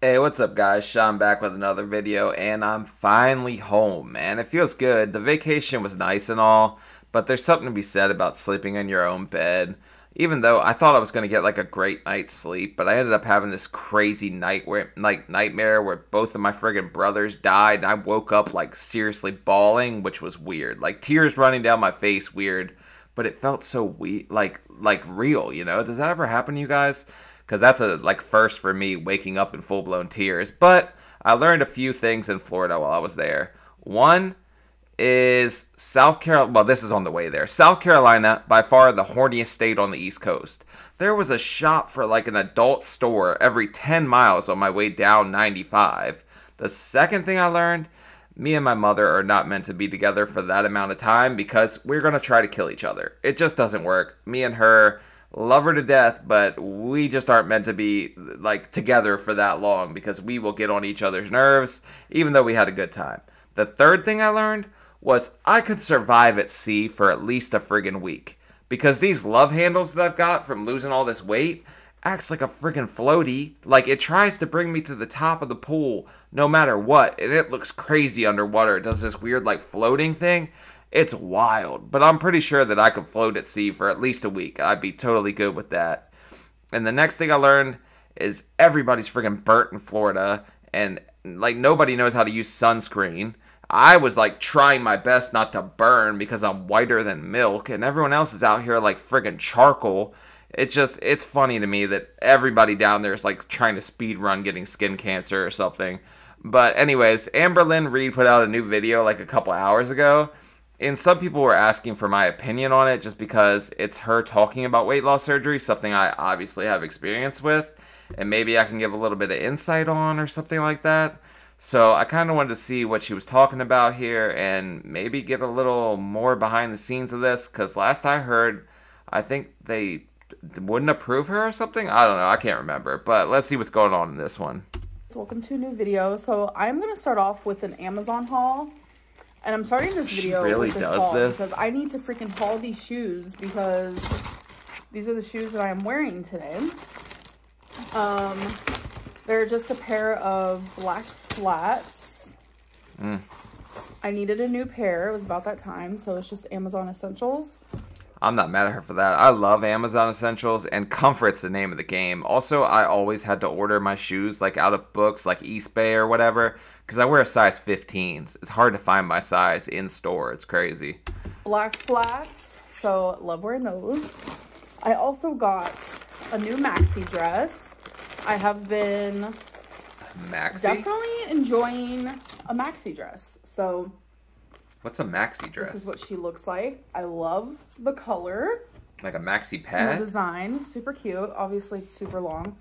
Hey, what's up guys? Sean back with another video, and I'm finally home, man. It feels good. The vacation was nice and all, but there's something to be said about sleeping in your own bed. Even though I thought I was going to get like a great night's sleep, but I ended up having this crazy nightmare where both of my friggin' brothers died, and I woke up like seriously bawling, which was weird. Like tears running down my face, weird, but it felt so weird, like real, you know? Does that ever happen to you guys? Because that's a first for me, waking up in full-blown tears. But I learned a few things in Florida while I was there. One is South Carolina. Well, this is on the way there. South Carolina, by far the horniest state on the East Coast. There was a shop for like an adult store every 10 miles on my way down 95. The second thing I learned, me and my mother are not meant to be together for that amount of time because we're going to try to kill each other. It just doesn't work. Me and her love her to death, but we just aren't meant to be like together for that long because we will get on each other's nerves even though we had a good time. The third thing I learned was I could survive at sea for at least a friggin' week because these love handles that I've got from losing all this weight acts like a friggin' floaty. Like it tries to bring me to the top of the pool no matter what, and it looks crazy underwater. It does this weird like floating thing. It's wild, but I'm pretty sure that I could float at sea for at least a week. I'd be totally good with that. And the next thing I learned is everybody's friggin' burnt in Florida, and like nobody knows how to use sunscreen. I was like trying my best not to burn because I'm whiter than milk, and everyone else is out here like friggin' charcoal. It's funny to me that everybody down there is like trying to speed run getting skin cancer or something. But anyways, Amberlynn Reid put out a new video like a couple hours ago. And some people were asking for my opinion on it just because it's her talking about weight loss surgery, something I obviously have experience with, and maybe I can give a little bit of insight on or something like that. So I kind of wanted to see what she was talking about here and maybe get a little more behind the scenes of this, because last I heard, I think they wouldn't approve her or something. I don't know. I can't remember. But let's see what's going on in this one. Welcome to a new video. So I'm going to start off with an Amazon haul. And I'm starting this video with this haul because I need to freaking haul these shoes because these are the shoes that I am wearing today. They're just a pair of black flats. I needed a new pair. It was about that time, so it's just Amazon Essentials. I'm not mad at her for that. I love Amazon Essentials, and comfort's the name of the game. Also, I always had to order my shoes like out of books like Eastbay or whatever because I wear a size 15s. It's hard to find my size in store. It's crazy. Black flats, so love wearing those. I also got a new maxi dress. I have been definitely enjoying a maxi dress. So what's a maxi dress? This is what she looks like. I love the color. Like a maxi pad? The design. Super cute. Obviously, it's super long.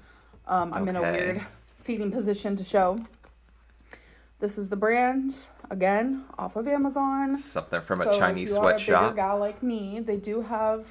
I'm in a weird seating position to show. This is the brand, again, off of Amazon. Something from a Chinese sweatshop. If you are a bigger gal like me, they do have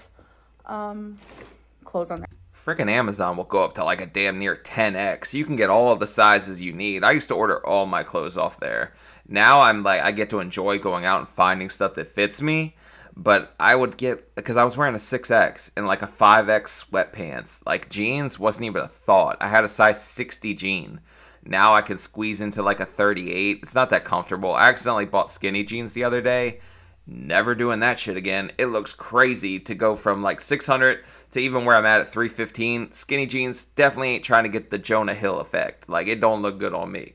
clothes on there. Freaking Amazon will go up to like a damn near 10x. You can get all of the sizes you need. I used to order all my clothes off there. Now I'm like, I get to enjoy going out and finding stuff that fits me. But I would get, because I was wearing a 6X and like a 5X sweatpants. Like jeans wasn't even a thought. I had a size 60 jean. Now I can squeeze into like a 38. It's not that comfortable. I accidentally bought skinny jeans the other day. Never doing that shit again. It looks crazy to go from like 600 to even where I'm at 315. Skinny jeans definitely ain't trying to get the Jonah Hill effect. Like it don't look good on me.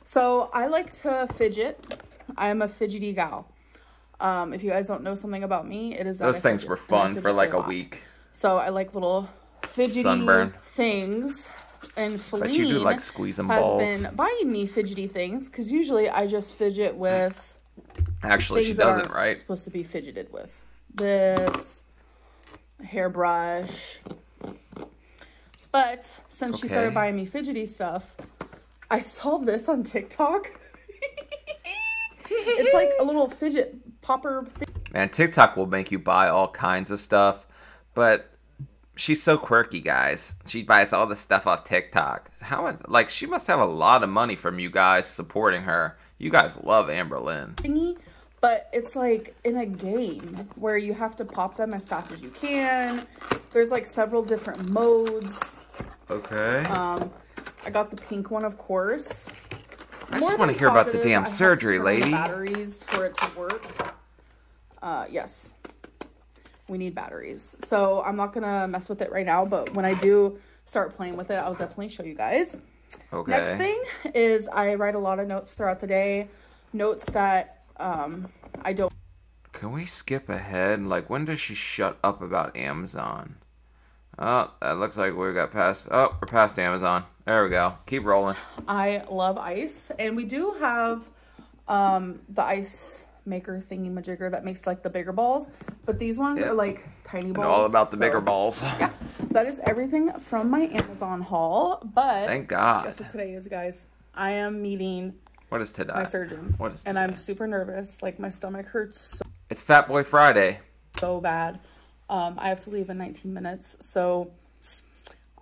So I like to fidget. I am a fidgety gal. If you guys don't know something about me, it is that those things were fun for like a week. So I like little fidgety things. And Feline but you do like squeezing balls. Has been buying me fidgety things because usually I just fidget with. Actually, she doesn't, right? Supposed to be fidgeted with this hairbrush. But since she started buying me fidgety stuff, I saw this on TikTok. It's like a little fidget popper thing. Man, TikTok will make you buy all kinds of stuff, but she's so quirky, guys. She buys all the stuff off TikTok. How much? Like, she must have a lot of money from you guys supporting her. You guys love Amberlynn. But it's like in a game where you have to pop them as fast as you can. There's like several different modes. Okay. I got the pink one, of course. I just want to hear about the damn surgery, lady. Batteries for it to work. Yes. We need batteries. So I'm not going to mess with it right now, but when I do start playing with it, I'll definitely show you guys. Okay. Next thing is I write a lot of notes throughout the day. Notes that I don't... Can we skip ahead? Like, when does she shut up about Amazon? Oh, that looks like we got past... Oh, we're past Amazon. There we go. Keep rolling. I love ice. And we do have the ice maker thingy-majigger that makes, like, the bigger balls. But these ones are, like, tiny balls. And all about the bigger balls. Yeah. That is everything from my Amazon haul. But... Thank God. Guess what today is, guys? I am meeting... What is today? My surgeon. What is today? And I'm super nervous. Like, my stomach hurts It's Fat Boy Friday. so bad. I have to leave in 19 minutes. So,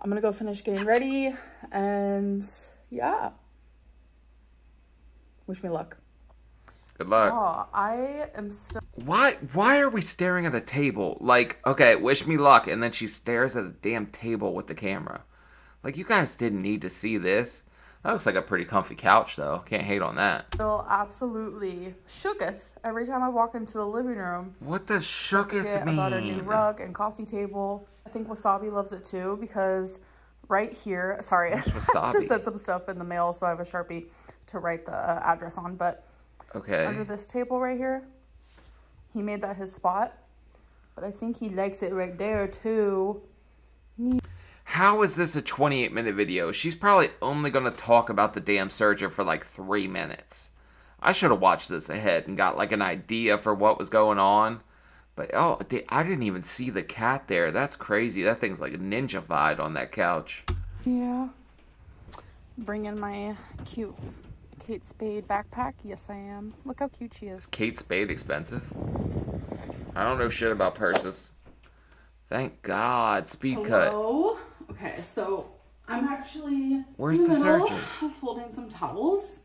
I'm going to go finish getting ready. And, yeah. Wish me luck. Good luck. Oh, I am so... Why are we staring at a table? Like, okay, wish me luck. And then she stares at a damn table with the camera. Like, you guys didn't need to see this. That looks like a pretty comfy couch, though. Can't hate on that. Feel absolutely shooketh every time I walk into the living room. What does shooketh mean? About our new rug and coffee table. I think Wasabi loves it too because right here, sorry, I just sent some stuff in the mail, so I have a Sharpie to write the address on. But okay, under this table right here, he made that his spot. But I think he likes it right there too. How is this a 28-minute video? She's probably only going to talk about the damn surgeon for like 3 minutes. I should have watched this ahead and got like an idea for what was going on. But, oh, I didn't even see the cat there. That's crazy. That thing's like ninja-fied on that couch. Yeah. Bring in my cute Kate Spade backpack. Yes, I am. Look how cute she is. Is Kate Spade expensive? I don't know shit about purses. Thank God. Speed cut. Okay, so I'm actually Where's the surgeon? Folding some towels.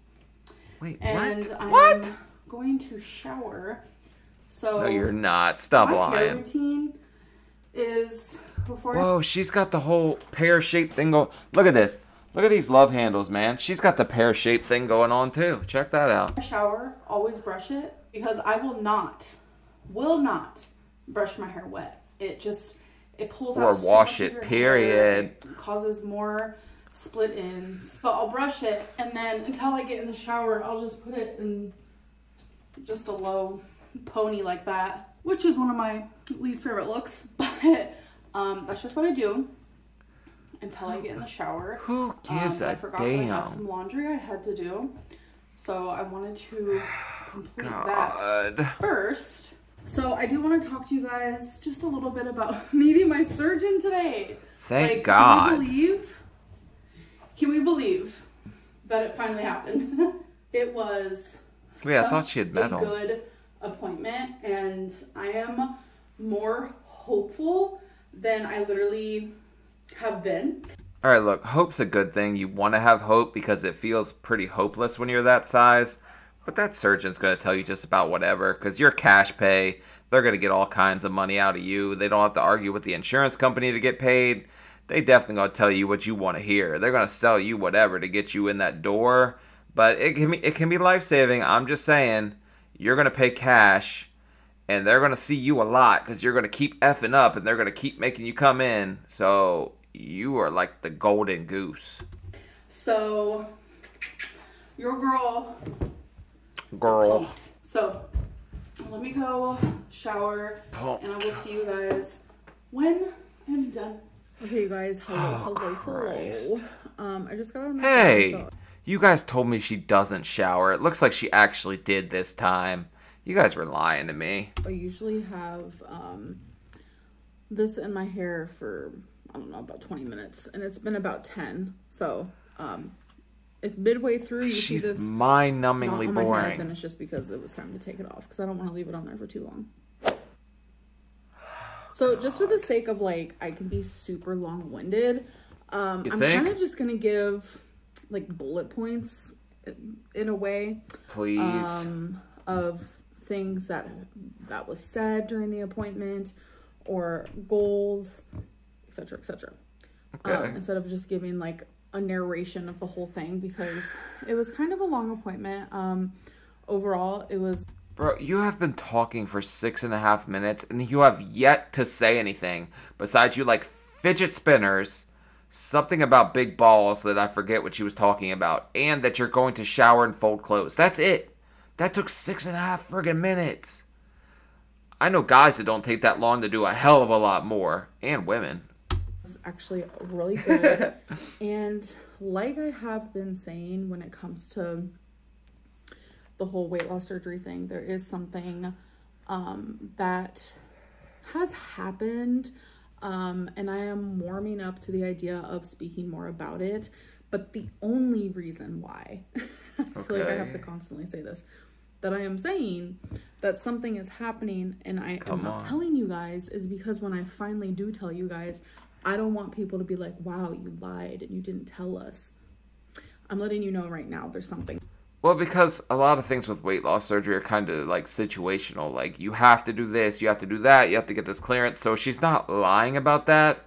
Wait, and what? I'm going to shower. So no, you're not. Stop lying. My hair routine is before. Whoa, she's got the whole pear-shaped thing going. Look at this. Look at these love handles, man. She's got the pear-shaped thing going on too. Check that out. I shower, always brush it because I will not brush my hair wet. It pulls out or so wash much it, of your period. Hair. It causes more split ends. But I'll brush it, and then until I get in the shower, I'll just put it in just a low pony like that, which is one of my least favorite looks. But that's just what I do until I get in the shower. Who gives a I forgot damn? I had some laundry I had to do, so I wanted to complete that first. So I do want to talk to you guys just a little bit about meeting my surgeon today. Thank God. Can we believe that it finally happened? It was I thought she had met him. A good appointment, and I am more hopeful than I literally have been. All right, look, hope's a good thing. You want to have hope because it feels pretty hopeless when you're that size. But that surgeon's going to tell you just about whatever because you're cash pay. They're going to get all kinds of money out of you. They don't have to argue with the insurance company to get paid. They definitely going to tell you what you want to hear. They're going to sell you whatever to get you in that door. But it can be life-saving. I'm just saying, you're going to pay cash, and they're going to see you a lot because you're going to keep effing up, and they're going to keep making you come in. So you are like the golden goose. So your girl. So let me go shower and I will see you guys when I'm done. Okay, you guys, hello. I just got on my Hey, you guys told me she doesn't shower. It looks like she actually did this time. You guys were lying to me. I usually have this in my hair for, I don't know, about 20 minutes, and it's been about 10. So if midway through you see this mind-numbingly boring, hair, then it's just because it was time to take it off because I don't want to leave it on there for too long. So just for the sake of like, I can be super long-winded. I'm kind of just gonna give like bullet points in a way, please, of things that was said during the appointment or goals, etc., etc. Okay. Instead of just giving like a narration of the whole thing because it was kind of a long appointment. Overall, it was... Bro, you have been talking for 6.5 minutes and you have yet to say anything besides you like fidget spinners, something about big balls that I forget what she was talking about, and that you're going to shower and fold clothes. That's it. That took 6.5 friggin' minutes. I know guys that don't take that long to do a hell of a lot more, and women. It's actually really good. And like I have been saying, when it comes to the whole weight loss surgery thing, there is something that has happened, and I am warming up to the idea of speaking more about it. But the only reason why, I feel like I have to constantly say this, that I am saying that something is happening and I am not telling you guys, is because when I finally do tell you guys, I don't want people to be like, wow, you lied and you didn't tell us. I'm letting you know right now there's something. Well, because a lot of things with weight loss surgery are kind of like situational. Like, you have to do this, you have to do that, you have to get this clearance. So she's not lying about that.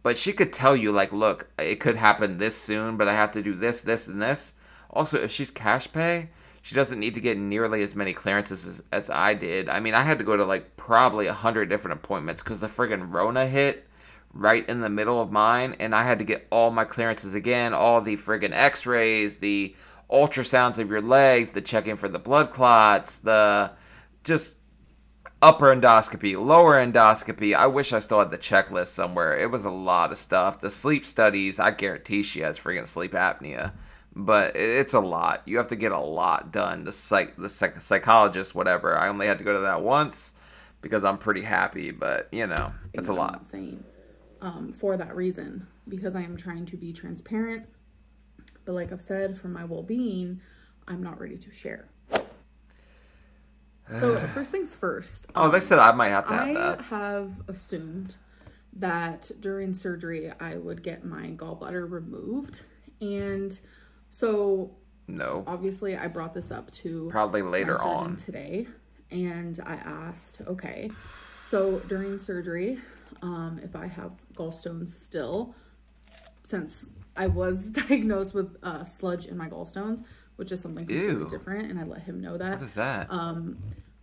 But she could tell you, like, look, it could happen this soon, but I have to do this, this, and this. Also, if she's cash pay, she doesn't need to get nearly as many clearances as I did. I mean, I had to go to, like, probably 100 different appointments because the friggin' Rona hit right in the middle of mine. And I had to get all my clearances again, all the friggin' x-rays, the ultrasounds of your legs, the checking for the blood clots, the just upper endoscopy, lower endoscopy. I wish I still had the checklist somewhere. It was a lot of stuff. The sleep studies, I guarantee she has friggin' sleep apnea. But it's a lot. You have to get a lot done. The psychologist, whatever. I only had to go to that once because I'm pretty happy. But, you know, it's a lot. I'm not saying for that reason, because I am trying to be transparent. But like I've said, for my well-being, I'm not ready to share. So first things first. Oh, they said I might have to have that. I have assumed that during surgery, I would get my gallbladder removed. And so, no. Obviously, I brought this up to probably later on today. And I asked, okay, so during surgery, if I have gallstones still, since I was diagnosed with sludge in my gallstones, which is something completely different, and I let him know that. What is that?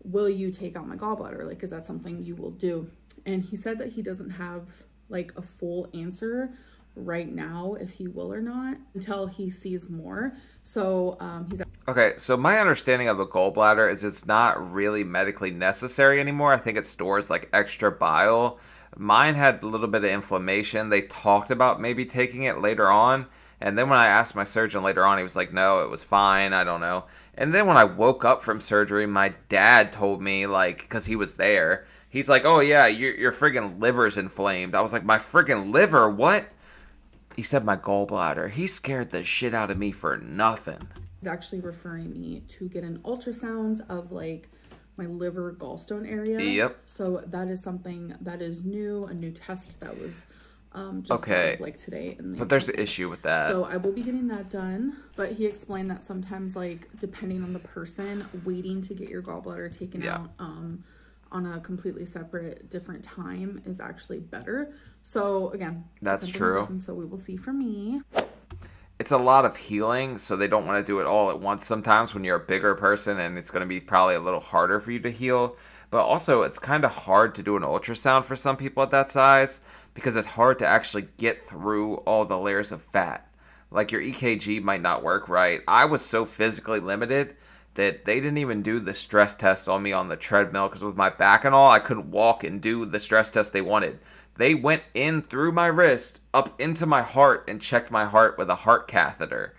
Will you take out my gallbladder? Like, is that something you will do? And he said that he doesn't have like a full answer right now if he will or not until he sees more. So he's okay. So my understanding of a gallbladder is it's not really medically necessary anymore. I think it stores like extra bile. Mine had a little bit of inflammation. They talked about maybe taking it later on. And then when I asked my surgeon later on, he was like, no, it was fine. I don't know. And then when I woke up from surgery, my dad told me, like, because he was there, he's like, oh, yeah, your friggin' liver's inflamed. I was like, my friggin' liver? What? He said my gallbladder. He scared the shit out of me for nothing. He's actually referring me to get an ultrasound of, like, my liver gallstone area. Yep. So that is something that is new, a new test that was just like today. But there's an issue with that. So I will be getting that done. But he explained that sometimes, like, depending on the person, waiting to get your gallbladder taken out on a completely separate, different time is actually better. So again, that's true. So we will see for me. It's a lot of healing, so they don't want to do it all at once sometimes when you're a bigger person, and it's going to be probably a little harder for you to heal. But also, it's kind of hard to do an ultrasound for some people at that size because it's hard to actually get through all the layers of fat. Like, your EKG might not work right. I was so physically limited that they didn't even do the stress test on me on the treadmill because with my back and all, I couldn't walk and do the stress test they wanted. They went in through my wrist, up into my heart, and checked my heart with a heart catheter.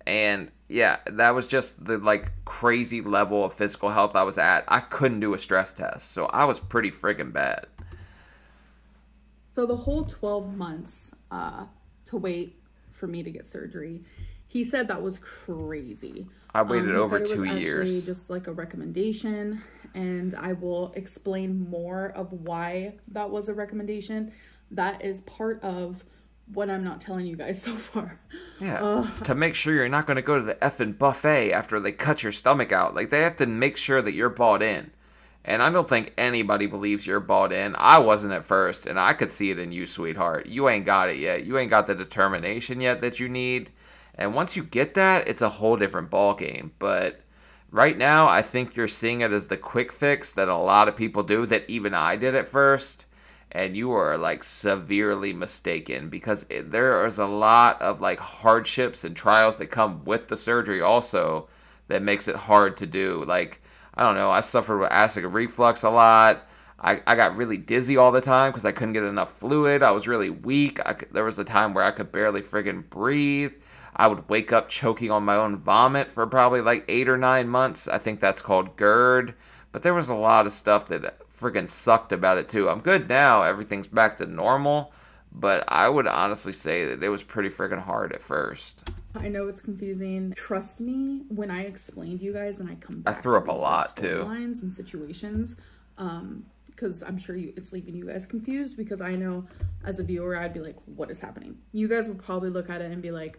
And yeah, that was just the like crazy level of physical health I was at. I couldn't do a stress test, so I was pretty friggin' bad. So the whole 12 months to wait for me to get surgery, he said that was crazy. I waited over 2 years. Actually just like a recommendation, and I will explain more of why that was a recommendation. That is part of what I'm not telling you guys so far. Yeah, to make sure you're not going to go to the effing buffet after they cut your stomach out. Like, they have to make sure that you're bought in. And I don't think anybody believes you're bought in. I wasn't at first, and I could see it in you, sweetheart. You ain't got it yet. You ain't got the determination yet that you need. And once you get that, it's a whole different ball game. But right now, I think you're seeing it as the quick fix that a lot of people do, that even I did at first. And you are, like, severely mistaken, because there is a lot of, like, hardships and trials that come with the surgery also that makes it hard to do. Like, I don't know, I suffered with acid reflux a lot. I got really dizzy all the time because I couldn't get enough fluid. I was really weak. There was a time where I could barely friggin' breathe. I would wake up choking on my own vomit for probably like 8 or 9 months. I think that's called GERD. But there was a lot of stuff that friggin' sucked about it too. I'm good now. Everything's back to normal. But I would honestly say that it was pretty friggin' hard at first. I know it's confusing. Trust me, when I explain to you guys and I come back, I threw up a lot too. Lines and situations, because I'm sure it's leaving you guys confused. Because I know, as a viewer, I'd be like, "What is happening?" You guys would probably look at it and be like,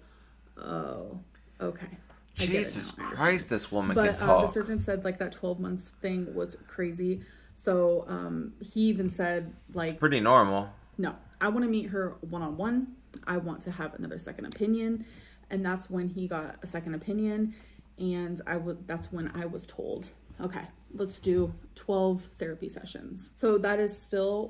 "Oh, okay." Jesus Christ, this woman can talk. The surgeon said like that 12 months thing was crazy. So he even said like, it's pretty normal. No, I want to meet her one-on-one. I want to have another second opinion. And that's when he got a second opinion. And that's when I was told, okay, let's do 12 therapy sessions. So that is still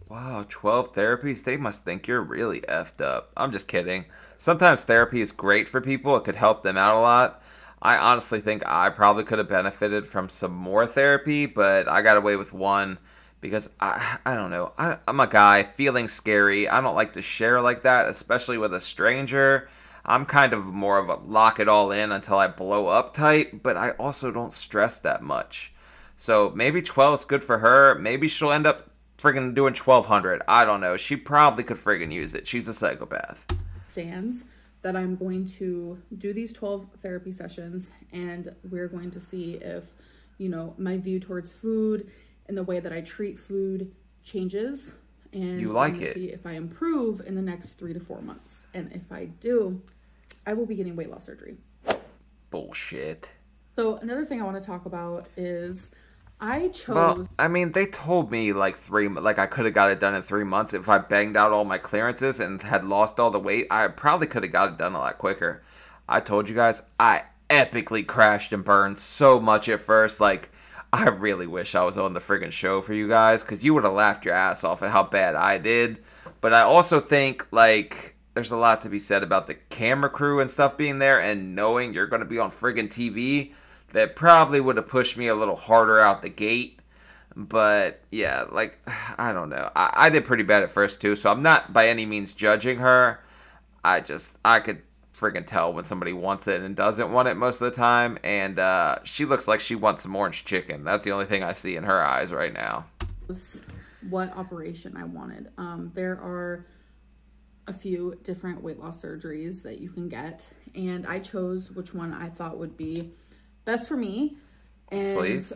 Wow, 12 therapies? They must think you're really effed up. I'm just kidding. Sometimes therapy is great for people. It could help them out a lot. I honestly think I probably could have benefited from some more therapy, but I got away with one because I don't know. I'm a guy feeling scary. I don't like to share like that, especially with a stranger. I'm kind of more of a lock it all in until I blow up type, but I also don't stress that much. So maybe 12 is good for her. Maybe she'll end up friggin' doing 1200. I don't know. She probably could friggin' use it. She's a psychopath. Stands that I'm going to do these 12 therapy sessions, and we're going to see if, you know, my view towards food and the way that I treat food changes. And you like it. See if I improve in the next 3 to 4 months. And if I do, I will be getting weight loss surgery. Bullshit. So another thing I want to talk about is I chose... Well, I mean, they told me like I could have got it done in 3 months. If I banged out all my clearances and had lost all the weight, I probably could have got it done a lot quicker. I told you guys, I epically crashed and burned so much at first. Like, I really wish I was on the friggin' show for you guys, because you would have laughed your ass off at how bad I did. But I also think, like, there's a lot to be said about the camera crew and stuff being there, and knowing you're going to be on friggin' TV. That probably would have pushed me a little harder out the gate. But, yeah, like, I don't know. I did pretty bad at first, too, so I'm not by any means judging her. I could friggin' tell when somebody wants it and doesn't want it most of the time. And she looks like she wants some orange chicken. That's the only thing I see in her eyes right now. What operation I wanted. There are a few different weight loss surgeries that you can get. And I chose which one I thought would be best for me. And Sleeve?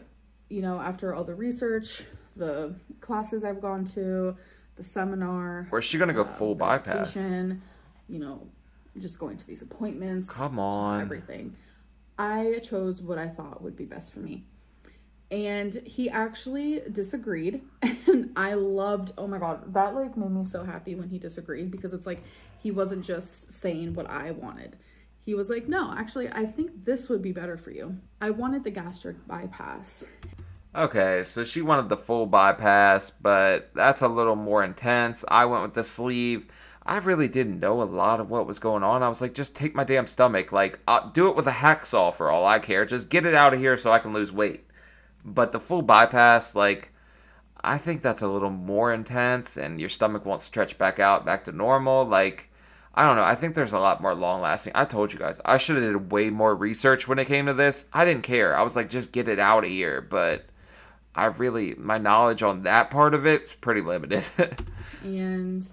You know, after all the research, the classes I've gone to, the seminar, where's she gonna go full bypass? You know, just going to these appointments, come on, just everything. I chose what I thought would be best for me, and he actually disagreed, and I loved, oh my god, that like made me so happy when he disagreed, because it's like he wasn't just saying what I wanted. He was like, no, actually, I think this would be better for you. I wanted the gastric bypass. Okay, so she wanted the full bypass, but that's a little more intense. I went with the sleeve. I really didn't know a lot of what was going on. I was like, just take my damn stomach. Like, I'll do it with a hacksaw for all I care. Just get it out of here so I can lose weight. But the full bypass, like, I think that's a little more intense, and your stomach won't stretch back out, back to normal. Like, I don't know. I think there's a lot more long-lasting. I told you guys, I should have did way more research when it came to this. I didn't care. I was like, just get it out of here. But my knowledge on that part of it is pretty limited. And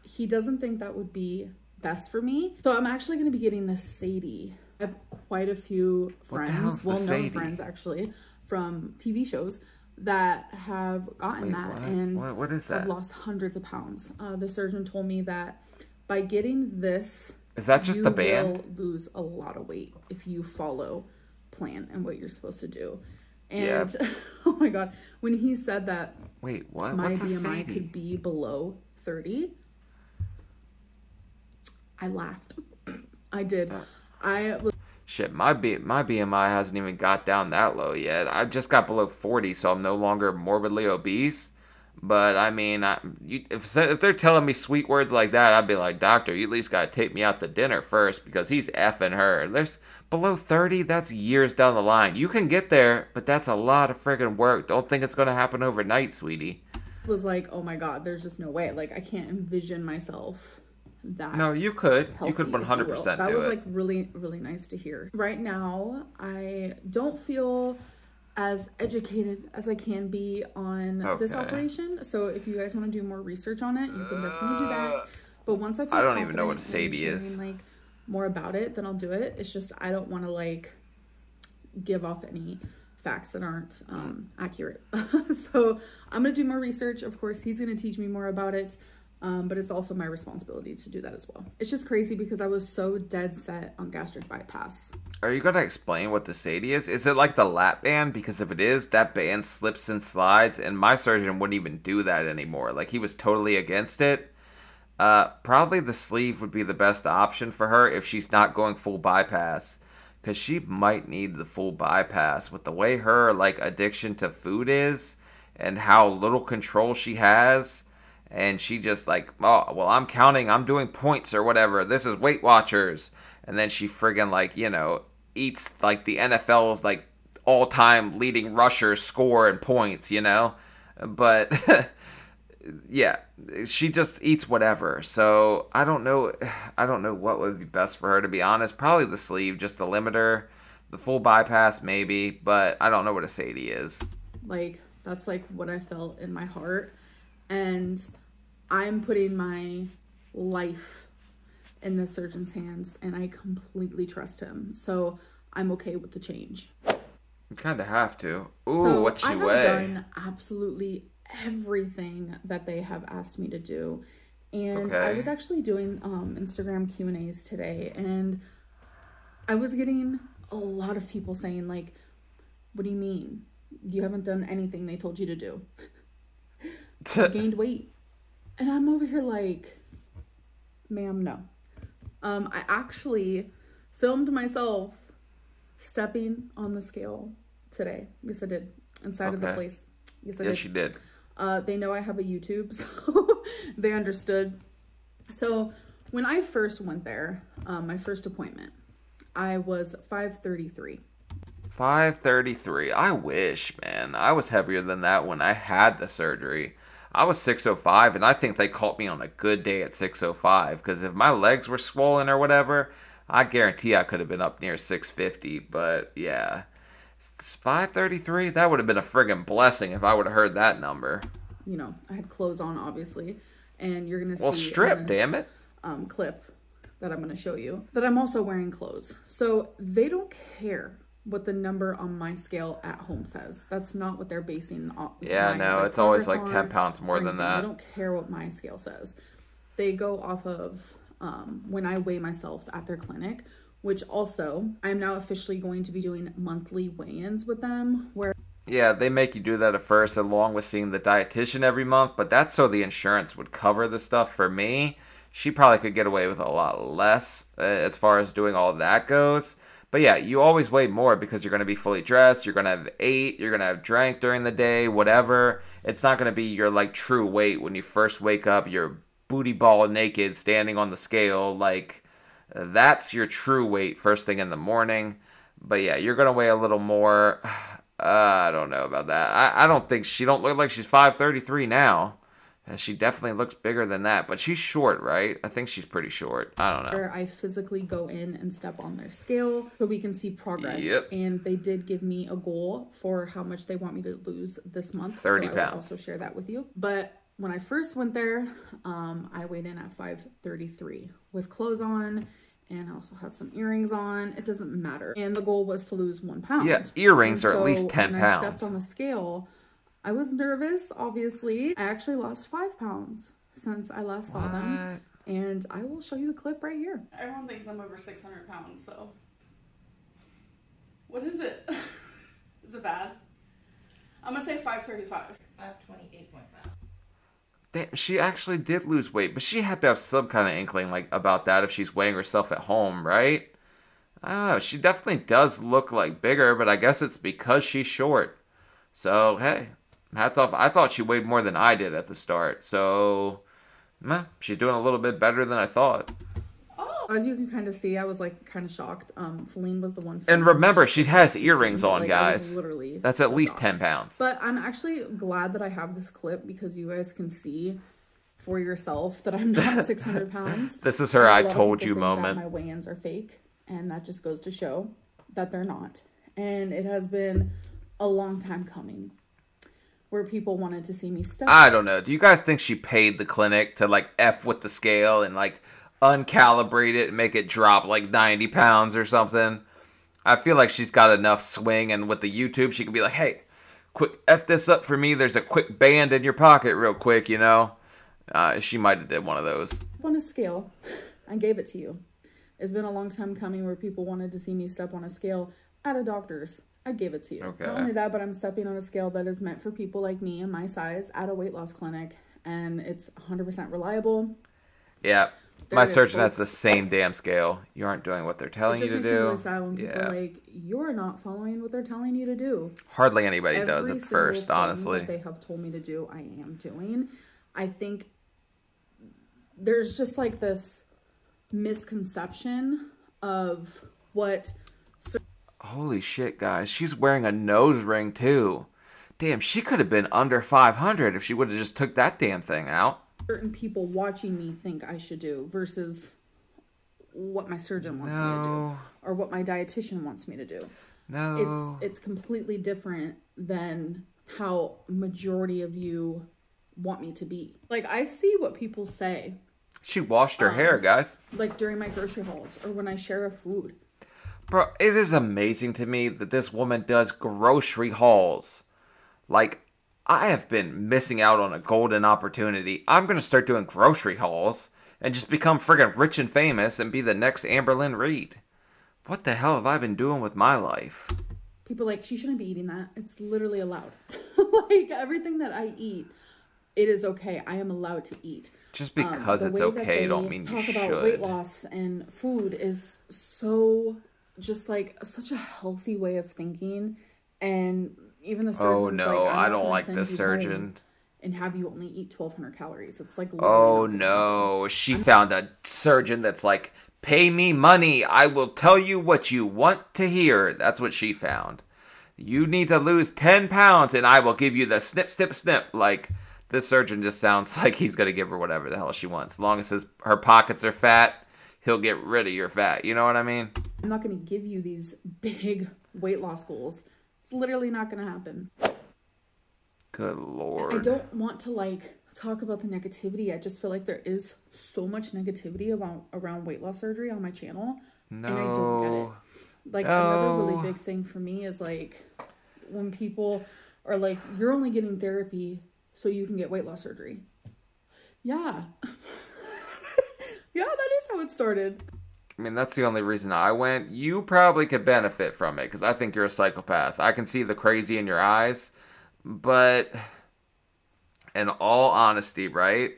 he doesn't think that would be best for me. So I'm actually going to be getting the Sadie. I have quite a few friends, well-known friends actually, from TV shows that have gotten what is that? Have lost hundreds of pounds. The surgeon told me that by getting this, is that just the band? You will lose a lot of weight if you follow plan and what you're supposed to do. And oh my God, when he said that wait, what? my What's BMI could be below 30, I laughed. I did. Shit, my BMI hasn't even got down that low yet. I just got below 40, so I'm no longer morbidly obese. But I mean, if they're telling me sweet words like that, I'd be like, doctor, you at least gotta take me out to dinner first because he's effing her. There's below 30, that's years down the line. You can get there, but that's a lot of friggin' work. Don't think it's gonna happen overnight, sweetie. Was like, oh my God, there's just no way. Like, I can't envision myself that. No, you could. Healthy, you could 100% do it. That was like really, really nice to hear. Right now, I don't feel as educated as I can be on this operation. So if you guys want to do more research on it, you can definitely do that. But once I feel I don't even know what a SATI is. Like more about it, then I'll do it. It's just I don't want to like give off any facts that aren't accurate. So I'm gonna do more research. Of course, he's gonna teach me more about it. But it's also my responsibility to do that as well. It's just crazy because I was so dead set on gastric bypass. Are you going to explain what the SATI is? Is it like the lap band? Because if it is, that band slips and slides, and my surgeon wouldn't even do that anymore. Like, he was totally against it. Probably the sleeve would be the best option for her if she's not going full bypass. Because she might need the full bypass with the way her, like, addiction to food is and how little control she has. And she just like, oh, well, I'm counting, I'm doing points or whatever. This is Weight Watchers. And then she friggin' like, you know, eats like the NFL's like all-time leading rusher score and points, you know? But yeah, she just eats whatever. So I don't know what would be best for her, to be honest. Probably the sleeve, just the limiter. The full bypass maybe, but I don't know what a SATI is. Like, that's like what I felt in my heart. And I'm putting my life in the surgeon's hands, and I completely trust him. So I'm okay with the change. You kind of have to. Ooh, so what's she weigh? I have done absolutely everything that they have asked me to do. And I was actually doing Instagram Q&As today, and I was getting a lot of people saying, like, what do you mean? You haven't done anything they told you to do. I gained weight. And I'm over here like, ma'am, no. I actually filmed myself stepping on the scale today. Yes, I did. Inside of the place. Yes, I did. Yes, you did. They know I have a YouTube, so they understood. So when I first went there, my first appointment, I was 533. 533. I wish, man. I was heavier than that when I had the surgery. I was 605, and I think they caught me on a good day at 605, because if my legs were swollen or whatever, I guarantee I could have been up near 650, but yeah. 533? That would have been a friggin' blessing if I would have heard that number. You know, I had clothes on, obviously, and you're going to see... Well, strip, damn it. Clip that I'm going to show you, that I'm also wearing clothes. So they don't care what the number on my scale at home says. That's not what they're basing on. Yeah, no, it's always like 10 pounds more than that. They don't care what my scale says. They go off of when I weigh myself at their clinic, which also I'm now officially going to be doing monthly weigh-ins with them, where yeah, they make you do that at first along with seeing the dietitian every month, but that's so the insurance would cover the stuff. For me, she probably could get away with a lot less as far as doing all that goes. But yeah, you always weigh more because you're going to be fully dressed, you're going to have ate, you're going to have drank during the day, whatever. It's not going to be your like true weight when you first wake up, you're booty ball naked standing on the scale. Like, that's your true weight first thing in the morning. But yeah, you're going to weigh a little more. I don't know about that. I don't think she don't look like she's 533 now. She definitely looks bigger than that, but she's short, right? I think she's pretty short. I don't know. Where I physically go in and step on their scale so we can see progress. Yep. And they did give me a goal for how much they want me to lose this month. 30 so pounds. I will also share that with you. But when I first went there, I weighed in at 533 with clothes on. And I also had some earrings on. It doesn't matter. And the goal was to lose 1 pound. Yeah, earrings are at least 10 when pounds. I stepped on the scale, I was nervous, obviously. I actually lost 5 pounds since I last saw them. And I will show you the clip right here. Everyone thinks I'm over 600 pounds, so. What is it? Is it bad? I'm gonna say 535. 528.5. Damn, she actually did lose weight, but she had to have some kind of inkling like about that if she's weighing herself at home, right? I don't know. She definitely does look like bigger, but I guess it's because she's short. So, hey, hats off. I thought she weighed more than I did at the start. So, she's doing a little bit better than I thought. Oh, as you can kind of see, I was like kind of shocked. Feline was the one. And remember, she has earrings on, like, guys. Literally, that's at least 10 pounds. But I'm actually glad that I have this clip because you guys can see for yourself that I'm not 600 pounds. This is her I told you moment. My weigh-ins are fake, and that just goes to show that they're not. And it has been a long time coming where people wanted to see me step. I don't know. Do you guys think she paid the clinic to like F with the scale and like uncalibrate it and make it drop like 90 pounds or something? I feel like she's got enough swing, and with the YouTube, she can be like, hey, quick F this up for me. There's a quick band in your pocket real quick, you know? She might have did one of those. On a scale, I gave it to you. It's been a long time coming where people wanted to see me step on a scale at a doctor's. I gave it to you. Okay. Not only that, but I'm stepping on a scale that is meant for people like me and my size at a weight loss clinic, and it's 100% reliable. Yeah. My surgeon has the same damn scale. You aren't doing what they're telling you to do. Really sad when people are like, you're not following what they're telling you to do. Hardly anybody does at first, honestly. What they have told me to do, I am doing. I think there's just like this misconception of what... Holy shit, guys. She's wearing a nose ring, too. Damn, she could have been under 500 if she would have just took that damn thing out. Certain people watching me think I should do versus what my surgeon wants me to do. Or what my dietitian wants me to do. No. It's completely different than how majority of you want me to be. Like, I see what people say. She washed her hair, guys. Like, during my grocery hauls or when I share a food. Bro, it is amazing to me that this woman does grocery hauls. Like, I have been missing out on a golden opportunity. I'm going to start doing grocery hauls and just become friggin' rich and famous and be the next Amberlynn Reid. What the hell have I been doing with my life? People are like, she shouldn't be eating that. It's literally allowed. Like, everything that I eat, it is okay. I am allowed to eat. Just because it's okay don't mean you should. Talk about weight loss and food is so... just like such a healthy way of thinking, and even the surgeon's oh no, like, I don't like the surgeon and have you only eat 1,200 calories. It's like, oh no, she found a surgeon that's like, pay me money, I will tell you what you want to hear. That's what she found. You need to lose 10 pounds and I will give you the snip snip snip. Like, this surgeon just sounds like he's gonna give her whatever the hell she wants, as long as her pockets are fat. He'll get rid of your fat. You know what I mean? I'm not going to give you these big weight loss goals. It's literally not going to happen. Good Lord. I don't want to like talk about the negativity. I just feel like there is so much negativity around weight loss surgery on my channel. No. And I don't get it. Like, another really big thing for me is like when people are like, you're only getting therapy so you can get weight loss surgery. Yeah. Yeah, that is how it started. I mean, that's the only reason I went. You probably could benefit from it, because I think you're a psychopath. I can see the crazy in your eyes, but in all honesty, right?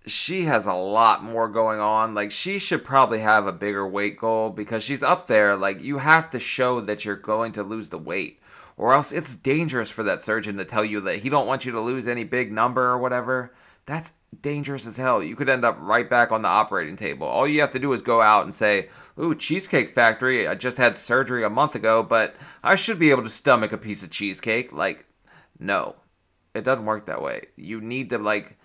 She has a lot more going on. Like, she should probably have a bigger weight goal, because she's up there. Like, you have to show that you're going to lose the weight, or else it's dangerous for that surgeon to tell you that he don't want you to lose any big number or whatever. That's dangerous as hell. You could end up right back on the operating table. All you have to do is go out and say, ooh, Cheesecake Factory, I just had surgery a month ago, but I should be able to stomach a piece of cheesecake. Like, no. It doesn't work that way. You need to, like,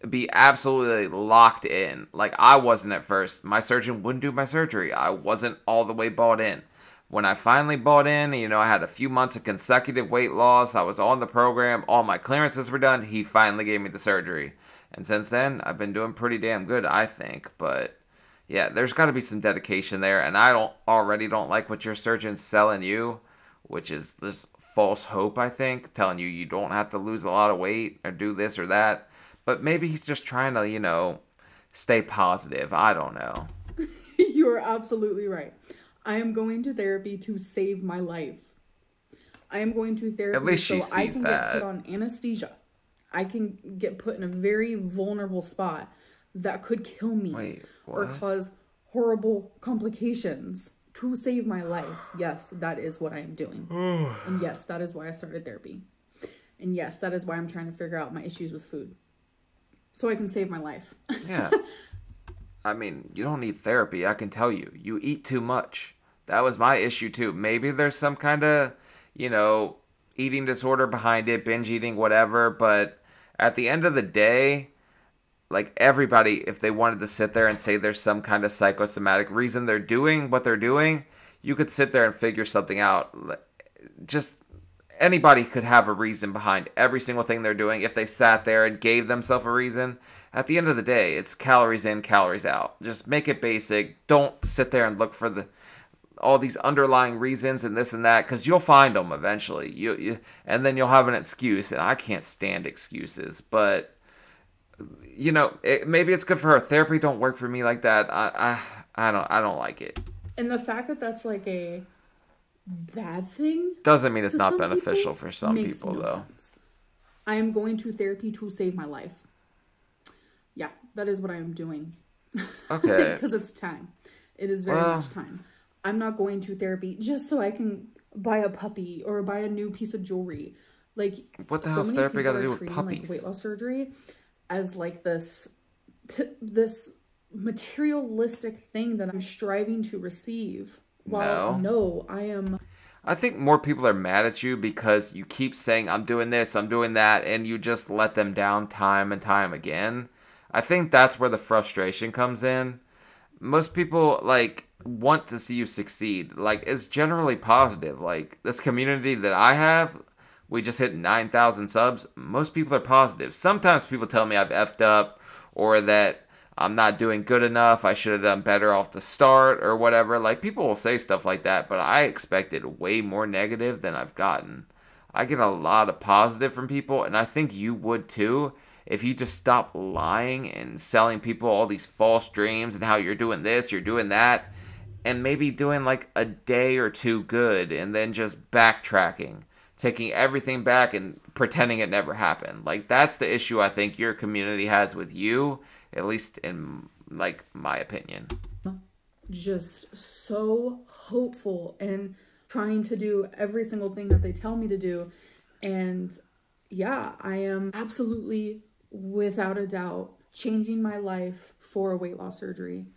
be absolutely locked in. Like, I wasn't at first. My surgeon wouldn't do my surgery. I wasn't all the way bought in. When I finally bought in, you know, I had a few months of consecutive weight loss. I was on the program. All my clearances were done. He finally gave me the surgery. And since then, I've been doing pretty damn good, I think. But, yeah, there's got to be some dedication there. And I already don't like what your surgeon's selling you, which is this false hope, I think, telling you don't have to lose a lot of weight or do this or that. But maybe he's just trying to, you know, stay positive. I don't know. You're absolutely right. I am going to therapy to save my life. I am going to therapy At least she so I sees can that. get put on anesthesia. I can get put in a very vulnerable spot that could kill me. Wait, or cause horrible complications to save my life. Yes, that is what I am doing. And yes, that is why I started therapy. And yes, that is why I'm trying to figure out my issues with food. So I can save my life. Yeah. I mean, you don't need therapy, I can tell you. You eat too much. That was my issue too. Maybe there's some kind of, you know, eating disorder behind it, binge eating, whatever. But at the end of the day, like everybody, if they wanted to sit there and say there's some kind of psychosomatic reason they're doing what they're doing, you could sit there and figure something out. Just anybody could have a reason behind every single thing they're doing if they sat there and gave themselves a reason. At the end of the day, it's calories in, calories out. Just make it basic. Don't sit there and look for all these underlying reasons and this and that, because you'll find them eventually. And then you'll have an excuse, and I can't stand excuses. But you know, maybe it's good for her. Therapy don't work for me like that. I don't like it. And the fact that that's like a bad thing doesn't mean it's not beneficial for some people, though. Sense. I am going to therapy to save my life. Yeah, that is what I am doing. Okay. Because it's time. It is very much time. I'm not going to therapy just so I can buy a puppy or buy a new piece of jewelry. Like, what the hell's therapy got to do with puppies? Like weight loss surgery as like this materialistic thing that I'm striving to receive. No, I think more people are mad at you because you keep saying, I'm doing this, I'm doing that, and you just let them down time and time again. I think that's where the frustration comes in. Most people, like, want to see you succeed. Like, it's generally positive. Like, this community that I have, we just hit 9,000 subs. Most people are positive. Sometimes people tell me I've effed up or that I'm not doing good enough. I should have done better off the start or whatever. Like, people will say stuff like that, but I expected way more negative than I've gotten. I get a lot of positive from people, and I think you would too if you just stop lying and selling people all these false dreams and how you're doing this, you're doing that, and maybe doing like a day or two good and then just backtracking, taking everything back and pretending it never happened. Like, that's the issue I think your community has with you, at least in, like, my opinion. Just so hopeful and trying to do every single thing that they tell me to do. And yeah, I am absolutely, without a doubt, changing my life for a weight loss surgery,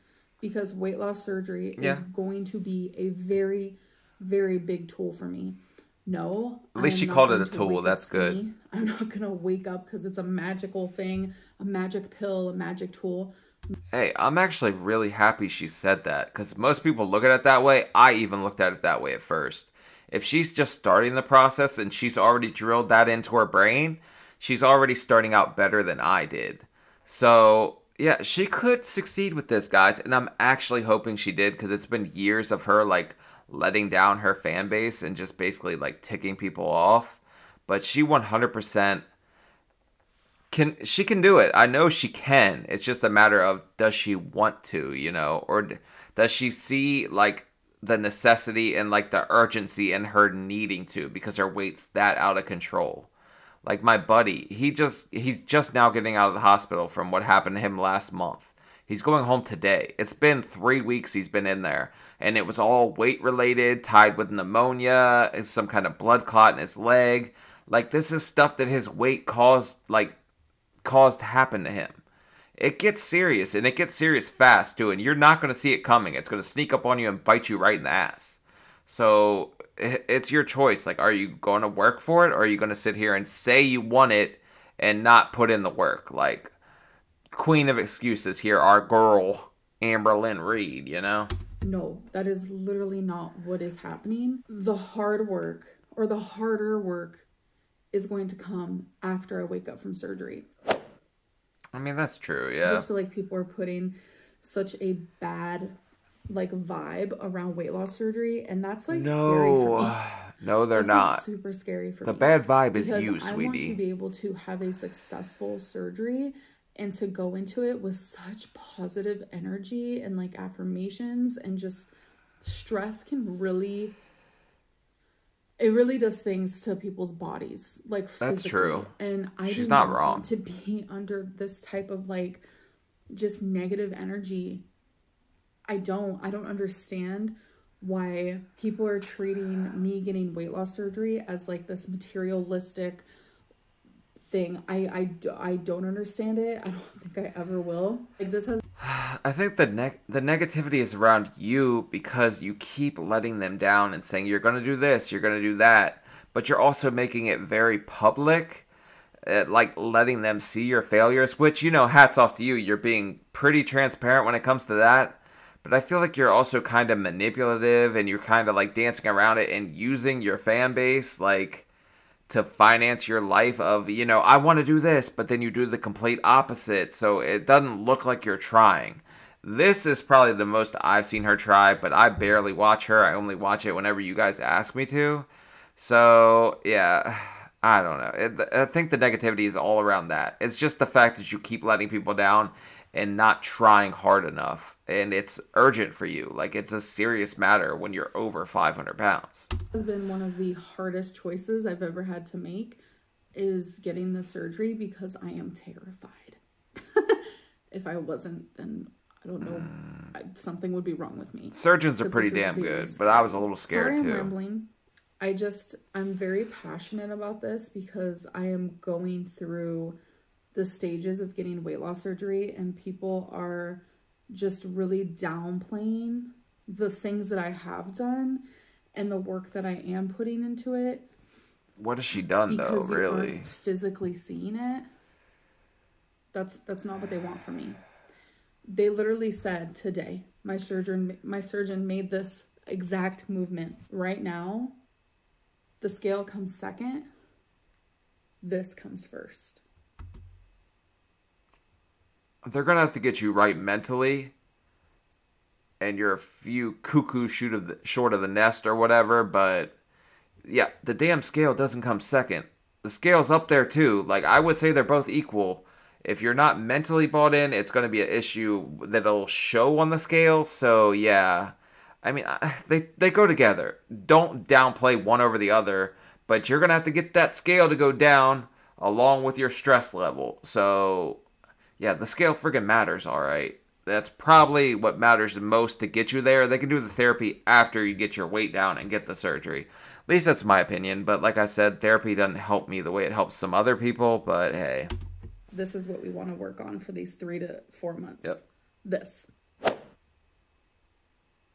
because weight loss surgery is going to be a very, very big tool for me. No, at least she called it a tool. That's good. I'm not going to wake up because it's a magical thing, a magic pill, a magic tool. Hey, I'm actually really happy she said that, because most people look at it that way. I even looked at it that way at first. If she's just starting the process and she's already drilled that into her brain, she's already starting out better than I did. So, yeah, she could succeed with this, guys, and I'm actually hoping she did, because it's been years of her, like, letting down her fan base and just basically, like, ticking people off. But she 100% can do it. I know she can. It's just a matter of, does she want to, you know? Or does she see, like, the necessity and, like, the urgency in her needing to, because her weight's that out of control. Like, my buddy, he's just now getting out of the hospital from what happened to him last month. He's going home today. It's been 3 weeks he's been in there. And it was all weight-related, tied with pneumonia, some kind of blood clot in his leg. Like, this is stuff that his weight caused to happen to him. It gets serious, and it gets serious fast, too. And you're not going to see it coming. It's going to sneak up on you and bite you right in the ass. So, it's your choice. Like, are you going to work for it, or are you going to sit here and say you want it and not put in the work? Like, queen of excuses here, our girl, Amberlynn Reid, you know? No, that is literally not what is happening. The hard work, or the harder work, is going to come after I wake up from surgery. I mean, that's true, yeah. I just feel like people are putting such a bad, like, vibe around weight loss surgery, and that's, like, scary for me. No, they're not. Like, super scary for me. The bad vibe is you, sweetie. I want to be able to have a successful surgery and to go into it with such positive energy and, like, affirmations, and just stress can really, it really does things to people's bodies, like physically. That's true. And I She's do not not wrong. want to be under this type of like just negative energy. I don't understand why people are treating me getting weight loss surgery as like this materialistic thing. I don't understand it. I don't think I ever will. Like this has I think the negativity is around you because you keep letting them down and saying you're going to do this, you're going to do that, but you're also making it very public, like letting them see your failures, which, you know, hats off to you. You're being pretty transparent when it comes to that. But I feel like you're also kind of manipulative and you're kind of like dancing around it and using your fan base like to finance your life of, you know, I want to do this, but then you do the complete opposite. So it doesn't look like you're trying. This is probably the most I've seen her try, but I barely watch her. I only watch it whenever you guys ask me to. So, yeah, I don't know. I think the negativity is all around that. It's just the fact that you keep letting people down and not trying hard enough. And it's urgent for you. Like, it's a serious matter when you're over 500 pounds. Has been one of the hardest choices I've ever had to make is getting the surgery because I am terrified. If I wasn't, then I don't know, something would be wrong with me. Surgeons are pretty damn good, but I was a little scared too. Sorry, I'm rambling. I'm very passionate about this because I am going through the stages of getting weight loss surgery and people are just really downplaying the things that I have done and the work that I am putting into it. What has she done though, because you really? aren't physically seeing it. That's not what they want from me. They literally said today, my surgeon made this exact movement. Right now, the scale comes second. This comes first. They're going to have to get you right mentally. And you're a few cuckoo short of the nest or whatever. But yeah, the damn scale doesn't come second. The scale's up there too. Like, I would say they're both equal. If you're not mentally bought in, it's going to be an issue that'll show on the scale. So yeah, I mean, they go together. Don't downplay one over the other. But you're going to have to get that scale to go down along with your stress level. So yeah, the scale friggin' matters, all right. That's probably what matters the most to get you there. They can do the therapy after you get your weight down and get the surgery. At least that's my opinion. But like I said, therapy doesn't help me the way it helps some other people. But hey. This is what we want to work on for these 3 to 4 months. Yep. This.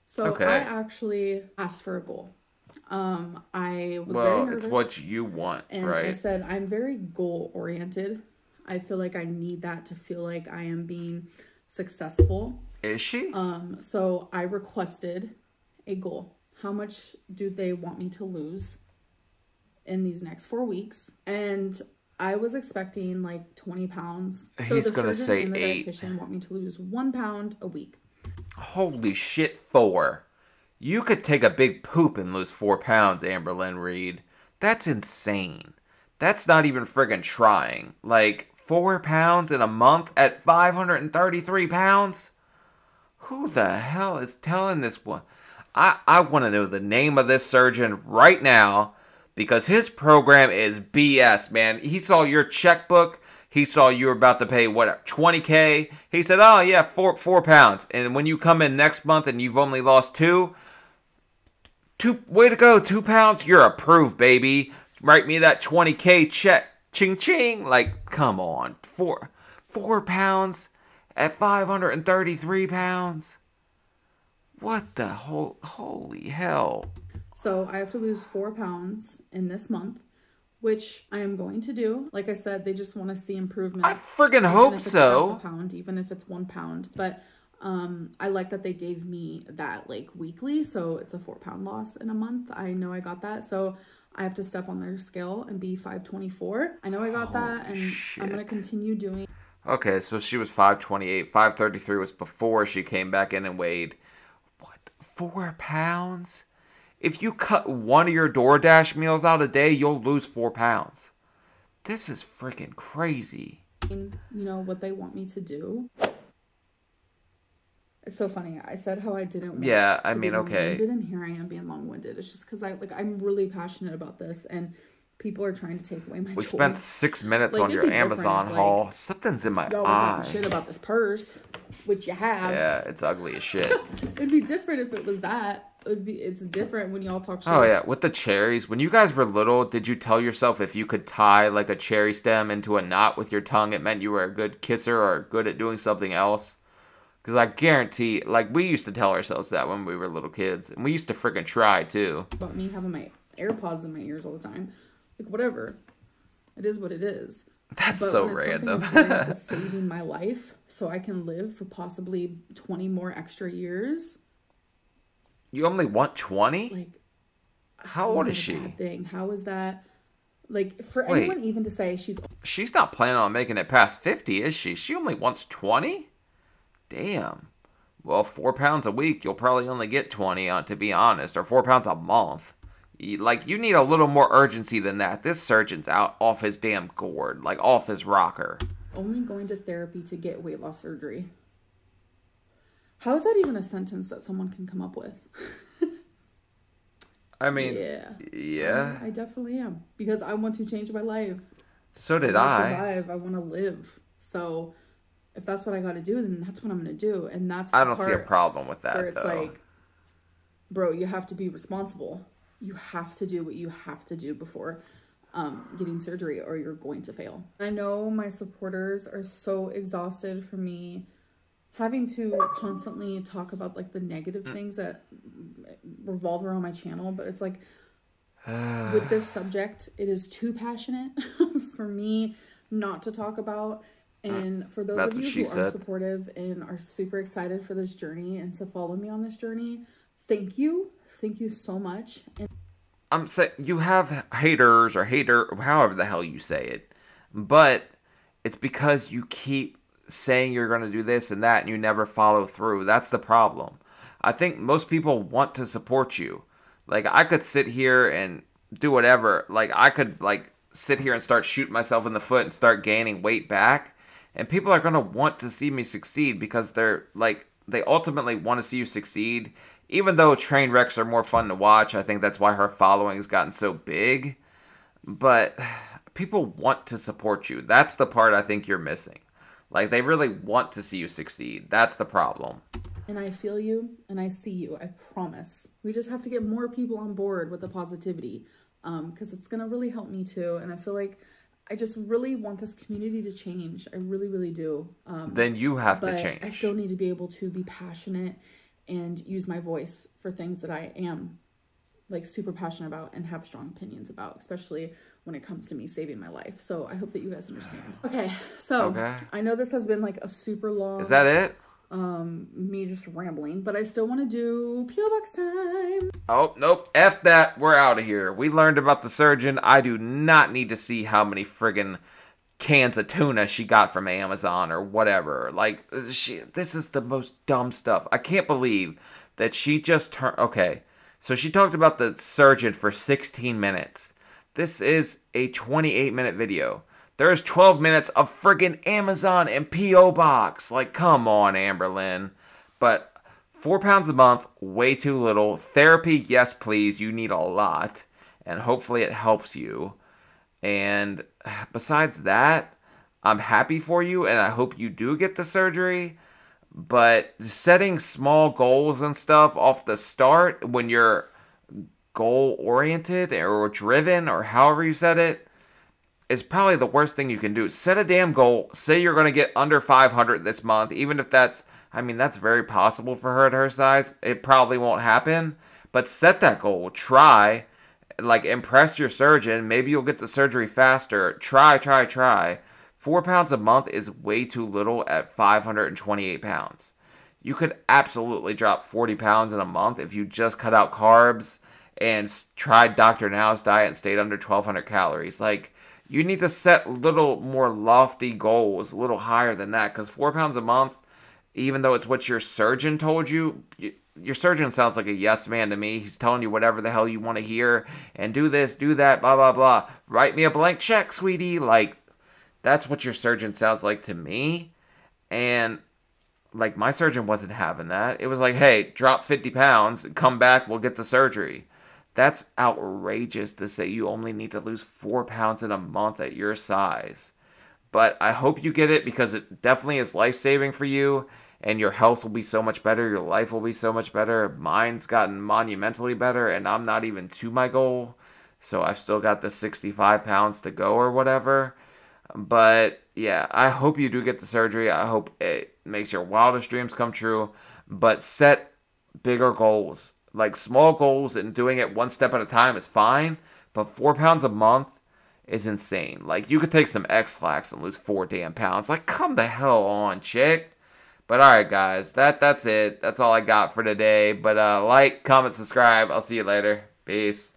So okay. I actually asked for a goal. I was very nervous. It's what you want, and right? I said, I'm very goal oriented. I feel like I need that to feel like I am being successful. Is she? So I requested a goal. How much do they want me to lose in these next 4 weeks? And I was expecting like 20 pounds. So He's going to say and the 8. dietitian want me to lose 1 pound a week. Holy shit, 4. You could take a big poop and lose 4 pounds, Amberlynn Reid. That's insane. That's not even friggin' trying. Like, 4 pounds in a month at 533 pounds? Who the hell is telling this one? I want to know the name of this surgeon right now because his program is BS, man. He saw your checkbook. He saw you were about to pay, what, $20K? He said, oh, yeah, 4 pounds. And when you come in next month and you've only lost 2, way to go, 2 pounds. You're approved, baby. Write me that $20K check. Ching ching. Like, come on. 4 pounds at 533 pounds. What the holy hell. So I have to lose 4 pounds in this month, which I am going to do. Like I said, they just want to see improvement. I friggin' hope so. Half a pound, even if it's 1 pound. But I like that they gave me that like weekly, so it's a 4 pound loss in a month. I know I got that, so I have to step on their scale and be 524. I know I got that, and shit. I'm gonna continue doing. Okay, so she was 528. 533 was before she came back in and weighed. What? 4 pounds? If you cut one of your DoorDash meals out a day, you'll lose 4 pounds. This is freaking crazy. You know what they want me to do. It's so funny. I said how I didn't want Yeah, I to mean, be okay. long-winded, and here I am being long-winded. It's just because I'm really passionate about this, and people are trying to take away my joy. We spent 6 minutes like, on your Amazon haul. Like, something's in my y'all were talking shit about this purse, which you have. Yeah, it's ugly as shit. It'd be different if it was that. It's different when y'all talk shit. Oh yeah, with the cherries. When you guys were little, did you tell yourself if you could tie like a cherry stem into a knot with your tongue, it meant you were a good kisser or good at doing something else? Because I guarantee, like, we used to tell ourselves that when we were little kids, and we used to freaking try too. About me having my AirPods in my ears all the time, like, whatever. It is what it is. That's but so when it's random. It's saving my life so I can live for possibly 20 more extra years. You only want 20? Like, how old is she? Bad thing. How is that? Like, for anyone even to say she's not planning on making it past 50, is she? She only wants 20? Damn. Well, 4 pounds a week, you'll probably only get 20, to be honest, or 4 pounds a month. Like, you need a little more urgency than that. This surgeon's out off his damn gourd, like off his rocker. Only going to therapy to get weight loss surgery. How is that even a sentence that someone can come up with? I mean, yeah. I definitely am. Because I want to change my life. So did I. Survive. I want to live. So, if that's what I got to do, then that's what I'm going to do. And that's the I don't see a problem with that, where it's like, bro, you have to be responsible. You have to do what you have to do before getting surgery, or you're going to fail. I know my supporters are so exhausted from me having to constantly talk about like the negative things that revolve around my channel, but it's like with this subject, it is too passionate for me not to talk about. And for those of you who are supportive and are super excited for this journey and to follow me on this journey, thank you. Thank you so much. And I'm saying you have haters or however the hell you say it, but it's because you keep saying you're going to do this and that and you never follow through. That's the problem. I think most people want to support you. Like, I could sit here and do whatever. Like, I could like sit here and start shooting myself in the foot and start gaining weight back, and people are going to want to see me succeed because they're like, they ultimately want to see you succeed. Even though train wrecks are more fun to watch, I think that's why her following has gotten so big. But people want to support you. That's the part I think you're missing. Like, they really want to see you succeed. That's the problem. And I feel you, and I see you, I promise. We just have to get more people on board with the positivity, because it's going to really help me too. And I feel like I just really want this community to change. I really, really do. Then you have to change. I still need to be able to be passionate and use my voice for things that I am like super passionate about and have strong opinions about, especially when it comes to me saving my life. So I hope that you guys understand. Okay, so I know this has been like a super long... Is that it? Me just rambling, but I still want to do P.O. Box time. Oh, nope. F that. We're out of here. We learned about the surgeon. I do not need to see how many friggin' cans of tuna she got from Amazon or whatever. Like, this is the most dumb stuff. I can't believe that she just turned... Okay, so she talked about the surgeon for 16 minutes. This is a 28-minute video. There's 12 minutes of friggin' Amazon and P.O. Box. Like, come on, Amberlynn. But 4 pounds a month, way too little. Therapy, yes, please. You need a lot. And hopefully it helps you. And besides that, I'm happy for you, and I hope you do get the surgery. But setting small goals and stuff off the start when you're goal-oriented or driven, or however you said it, is probably the worst thing you can do. Set a damn goal. Say you're going to get under 500 this month, even if that's, I mean, that's very possible for her at her size. It probably won't happen, but set that goal. Try. Like, impress your surgeon. Maybe you'll get the surgery faster. Try. 4 pounds a month is way too little at 528 pounds. You could absolutely drop 40 pounds in a month if you just cut out carbs and tried Dr. Now's diet and stayed under 1,200 calories. Like, you need to set little more lofty goals, a little higher than that, because 4 pounds a month, even though it's what your surgeon told you, your surgeon sounds like a yes man to me. He's telling you whatever the hell you want to hear, and do this, do that, blah, blah, blah. Write me a blank check, sweetie. Like, that's what your surgeon sounds like to me. And like, my surgeon wasn't having that. It was like, hey, drop 50 pounds, come back, we'll get the surgery. That's outrageous to say you only need to lose 4 pounds in a month at your size. But I hope you get it because it definitely is life-saving for you, and your health will be so much better, your life will be so much better. Mine's gotten monumentally better, and I'm not even to my goal. So I've still got the 65 pounds to go or whatever. But yeah, I hope you do get the surgery. I hope it makes your wildest dreams come true. But set bigger goals. Like, small goals and doing it one step at a time is fine. But 4 pounds a month is insane. Like, you could take some X-Lax and lose 4 damn pounds. Like, come the hell on, chick. But alright, guys. That's it. That's all I got for today. But like, comment, subscribe. I'll see you later. Peace.